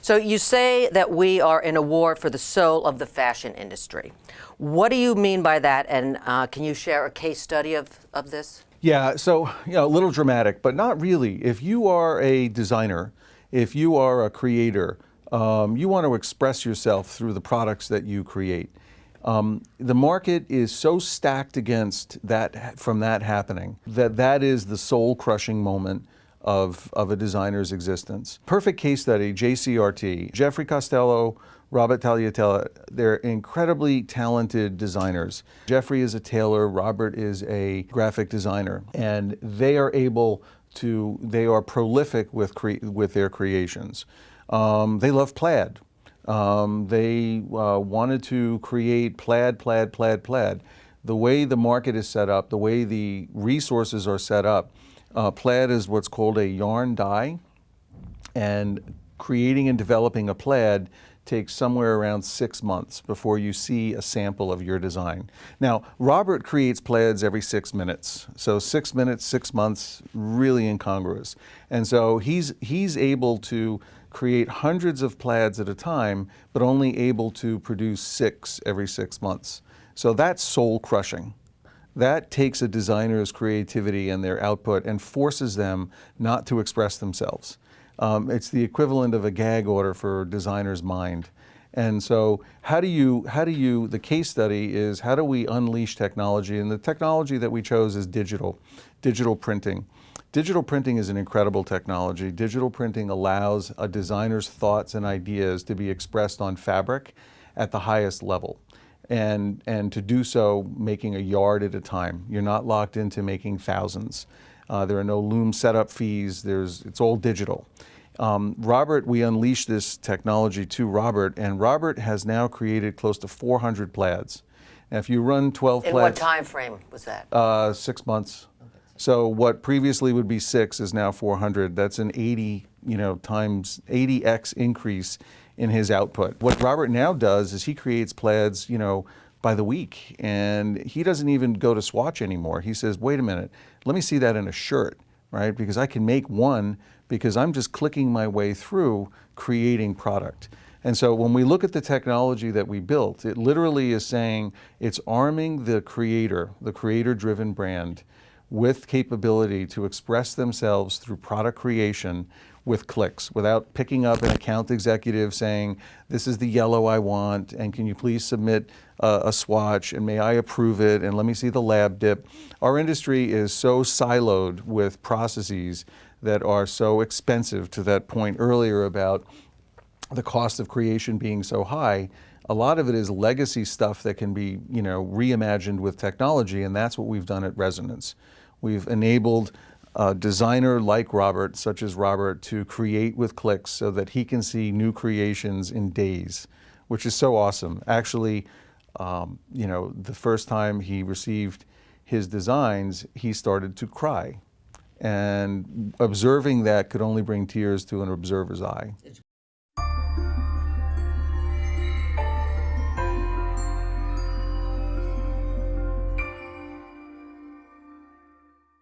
So you say that we are in a war for the soul of the fashion industry. What do you mean by that? And can you share a case study of this? Yeah, so a little dramatic, but not really. If you are a designer, if you are a creator, you want to express yourself through the products that you create. The market is so stacked against that, from that happening, that is the soul-crushing moment of a designer's existence. Perfect case study, JCRT. Jeffrey Costello, Robert Tagliatella, they're incredibly talented designers. Jeffrey is a tailor, Robert is a graphic designer, and they are prolific with their creations. They love plaid. They wanted to create plaid. The way the market is set up, the way the resources are set up, plaid is what's called a yarn dye, and creating and developing a plaid takes somewhere around 6 months before you see a sample of your design. Now, Robert creates plaids every 6 minutes. So 6 minutes, 6 months, really incongruous. And so he's able to create hundreds of plaids at a time, but only able to produce 6 every 6 months. So that's soul crushing. That takes a designer's creativity and their output and forces them not to express themselves. It's the equivalent of a gag order for a designer's mind. And so the case study is, how do we unleash technology? And the technology that we chose is digital printing. Digital printing is an incredible technology. Digital printing allows a designer's thoughts and ideas to be expressed on fabric at the highest level. And to do so making a yard at a time. You're not locked into making thousands. There are no loom setup fees. It's all digital. We unleashed this technology to Robert, and Robert has now created close to 400 plaids. Now, if you run 12 plaids... In what time frame was that? 6 months. So what previously would be 6 is now 400. That's an 80x increase in his output. What Robert now does is he creates plaids, by the week, and he doesn't even go to swatch anymore. He says, wait a minute, let me see that in a shirt, right? Because I can make one, because I'm just clicking my way through creating product. And so when we look at the technology that we built, it literally is saying it's arming the creator-driven brand with capability to express themselves through product creation with clicks, without picking up an account executive saying, this is the yellow I want, and can you please submit a swatch, and may I approve it, and let me see the lab dip. Our industry is so siloed with processes that are so expensive, to that point earlier about the cost of creation being so high. A lot of it is legacy stuff that can be, reimagined with technology, and that's what we've done at Resonance. We've enabled a designer like Robert, such as Robert, to create with clicks so that he can see new creations in days, which is so awesome. Actually, the first time he received his designs, he started to cry. And observing that could only bring tears to an observer's eye.